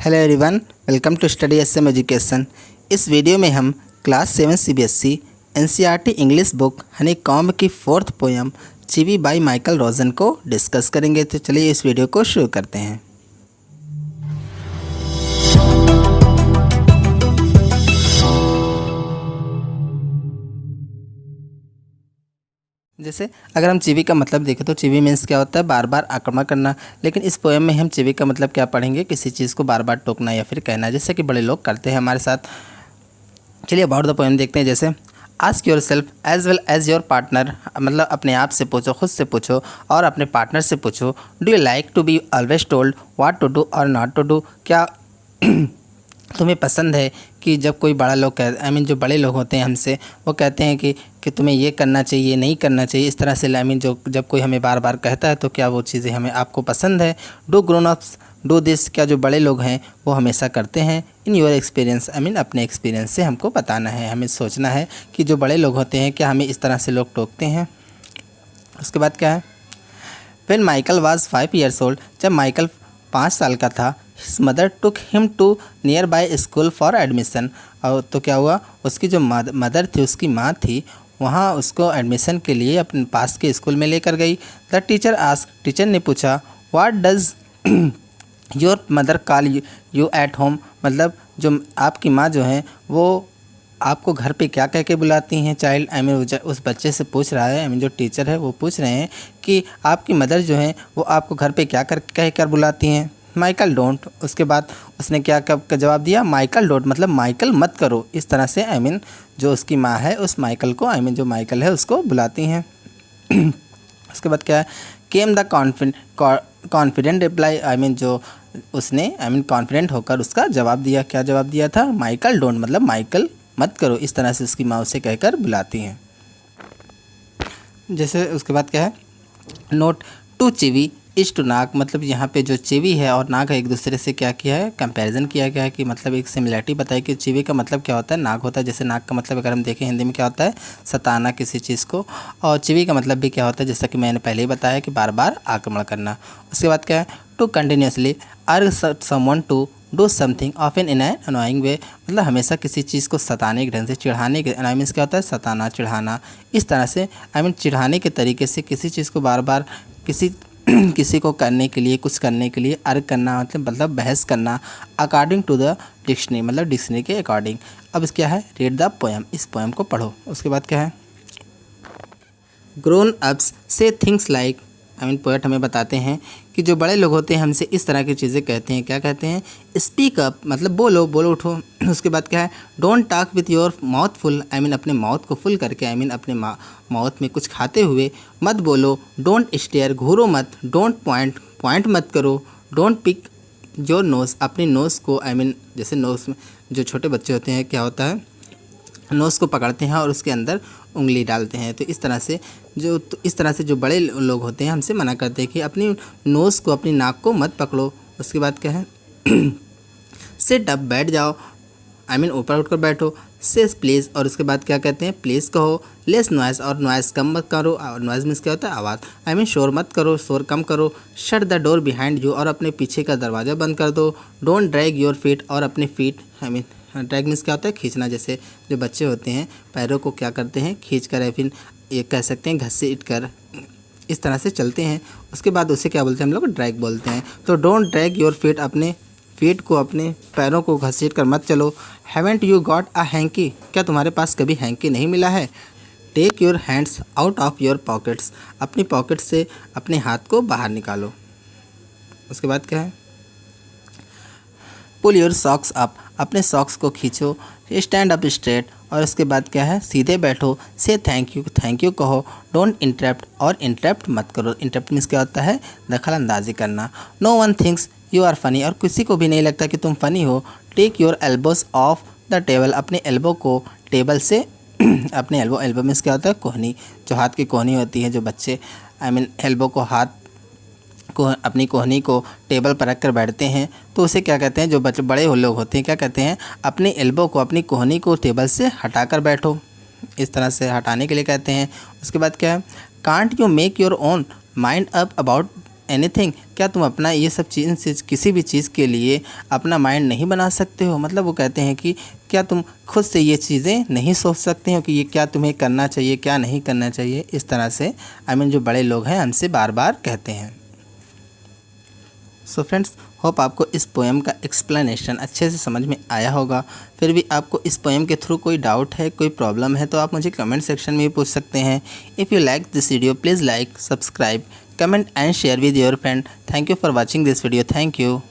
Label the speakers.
Speaker 1: Hello everyone, welcome to Study SM Education. इस video में हम class 7 CBSE NCERT English book Honeycomb की 4th poem Chivvy by Michael Rosen को discuss करेंगे। तो चलिए इस वीडियो को शुरू करते हैं। जैसे अगर हम चिवी का मतलब देखें तो चिवी मीन्स क्या होता है, बार बार आक्रमण करना। लेकिन इस पोएम में हम चिवी का मतलब क्या पढ़ेंगे, किसी चीज़ को बार बार टोकना या फिर कहना, जैसे कि बड़े लोग करते हैं हमारे साथ। चलिए अबाउट द पोएम देखते हैं। जैसे ask yourself as well as your partner, मतलब अपने आप से पूछो, खुद से पूछो और अपने पार्टनर से पूछो। Do you like to be always told what to do और नॉट टू डू, क्या तुम्हें पसंद है कि जब कोई बड़ा लोग जो बड़े लोग होते हैं हमसे, वो कहते हैं कि तुम्हें ये करना चाहिए, नहीं करना चाहिए, इस तरह से जो जब कोई हमें बार बार कहता है तो क्या वो चीज़ें हमें आपको पसंद है। Do grown ups do this, क्या जो बड़े लोग हैं वो हमेशा करते हैं। इन योर एक्सपीरियंस, अपने एक्सपीरियंस से हमको बताना है, हमें सोचना है कि जो बड़े लोग होते हैं क्या हमें इस तरह से लोग टोकते हैं। उसके बाद क्या है, when Michael was 5 years old, जब माइकल 5 साल का था, his mother took him to nearby school for admission. और तो क्या हुआ, उसकी जो मदर थी, उसकी माँ थी, वहाँ उसको एडमिशन के लिए अपने पास के स्कूल में लेकर गई। द टीचर आस्क, टीचर ने पूछा, what does your mother call you at home, मतलब जो आपकी माँ जो है वो आपको घर पे क्या कह के बुलाती हैं। चाइल्ड उस बच्चे से पूछ रहा है, जो टीचर है वो पूछ रहे हैं कि आपकी मदर जो है वो आपको घर पे क्या कह कर बुलाती हैं। माइकल डोंट, उसके बाद उसने क्या कब का जवाब दिया, माइकल डोंट, मतलब माइकल मत करो। इस तरह से जो उसकी माँ है उस माइकल को जो माइकल है उसको बुलाती हैं। उसके बाद क्या है, केम द कॉन्फिडेंट रिप्लाई, जो उसने कॉन्फिडेंट होकर उसका जवाब दिया। क्या जवाब दिया था, माइकल डोंट, मतलब माइकल मत करो। इस तरह से उसकी माँ उसे कहकर बुलाती हैं। जैसे उसके बाद क्या है, नोट टू चिवी इज टू नाक, मतलब यहाँ पे जो चिवी है और नाक है एक दूसरे से क्या किया है, कंपैरिजन किया गया है कि मतलब एक सिमिलरिटी बताई कि चिवी का मतलब क्या होता है, नाक होता है। जैसे नाक का मतलब अगर हम देखें हिंदी में क्या होता है, सताना किसी चीज़ को, और चिवी का मतलब भी क्या होता है, जैसा कि मैंने पहले ही बताया कि बार बार आक्रमण करना। उसके बाद क्या है, to continuously urge someone to do something often in an annoying way, मतलब हमेशा किसी चीज़ को सताने के ढंग से, चिढ़ाने के, मीन्स क्या होता है, सताना, चिढ़ाना। इस तरह से चिढ़ाने के तरीके से किसी चीज़ को बार बार किसी को करने के लिए, कुछ करने के लिए अर्ग करना, मतलब बहस करना। अकॉर्डिंग टू द डिक्शनरी, मतलब डिक्शनरी के अकॉर्डिंग। अब क्या है, रीड द पोएम, इस पोएम को पढ़ो। उसके बाद क्या है, ग्रोन अप्स से थिंग्स लाइक, पोएट हमें बताते हैं कि जो बड़े लोग होते हैं हमसे इस तरह की चीज़ें कहते हैं। क्या कहते हैं, स्पीक अप, मतलब बोलो, बोलो उठो। उसके बाद क्या है, don't talk with your mouth full, अपने माउथ को फुल करके, अपने माउथ में कुछ खाते हुए मत बोलो। डोंट स्टेयर, घूरो मत। डोंट पॉइंट, पॉइंट मत करो। डोंट पिक योर नोज़, अपनी नोज़ को, जैसे नोज़ में जो छोटे बच्चे होते हैं क्या होता है, नोज़ को पकड़ते हैं और उसके अंदर उंगली डालते हैं। तो इस तरह से जो बड़े लोग होते हैं हमसे मना करते हैं कि अपनी नोज़ को, अपनी नाक को मत पकड़ो। उसके बाद क्या है, सिट अप, बैठ जाओ, ऊपर उठकर बैठो। सेस प्लीज़, और उसके बाद क्या कहते हैं, प्लीज़ कहो। लेस नॉइस, और नॉइस कम मत करो। नॉइस मीन्स क्या होता है, आवाज़, शोर मत करो, शोर कम करो। Shut the door behind you, और अपने पीछे का दरवाज़ा बंद कर दो। डोंट ड्रैग योर फीट, और अपने फीट, ड्रैग मीन्स क्या होता है, खींचना। जैसे जो बच्चे होते हैं पैरों को क्या करते हैं, खींच कर, या फिर ये कह सकते हैं घसीट कर, इस तरह से चलते हैं। उसके बाद उसे क्या बोलते हैं हम लोग, ड्रैग बोलते हैं। तो डोंट ड्रैग योर फीट, अपने फीट को, अपने पैरों को घसीट कर मत चलो। Haven't you got a hanky, क्या तुम्हारे पास कभी हैंकी नहीं मिला है। Take your hands out of your pockets, अपनी पॉकेट से अपने हाथ को बाहर निकालो। उसके बाद क्या है, पुल योर सॉक्स अप, अपने सॉक्स को खींचो। स्टैंड अप स्ट्रेट, और उसके बाद क्या है, सीधे बैठो। से थैंक यू, थैंक यू कहो। डोंट इंटरप्ट, और इंटरप्ट मत करो। इंटरप्ट मीन्स क्या होता है, दखल अंदाजी करना। No one thinks you are funny, और किसी को भी नहीं लगता कि तुम फनी हो। Take your elbows off the table, अपने एल्बो को टेबल से अपने एल्बो मीन्स क्या होता है, कोहनी, जो हाथ की कोहनी होती है। जो बच्चे एल्बो को, हाथ को, अपनी कोहनी को टेबल पर रख कर बैठते हैं तो उसे क्या कहते हैं, जो बड़े लोग होते हैं क्या कहते हैं, अपने एल्बो को, अपनी कोहनी को टेबल से हटाकर बैठो। इस तरह से हटाने के लिए कहते हैं। उसके बाद क्या है, can't you make your own mind up about anything, क्या तुम अपना ये सब चीज़ किसी भी चीज़ के लिए अपना माइंड नहीं बना सकते हो। मतलब वो कहते हैं कि क्या तुम खुद से ये चीज़ें नहीं सोच सकते हो कि ये क्या तुम्हें करना चाहिए क्या नहीं करना चाहिए। इस तरह से जो बड़े लोग हैं हमसे बार बार कहते हैं। सो फ्रेंड्स, होप आपको इस पोएम का एक्सप्लेनेशन अच्छे से समझ में आया होगा। फिर भी आपको इस पोएम के थ्रू कोई डाउट है, कोई प्रॉब्लम है तो आप मुझे कमेंट सेक्शन में भी पूछ सकते हैं। If you like this video please like, subscribe, comment and share with your friend. Thank you for watching this video. Thank you.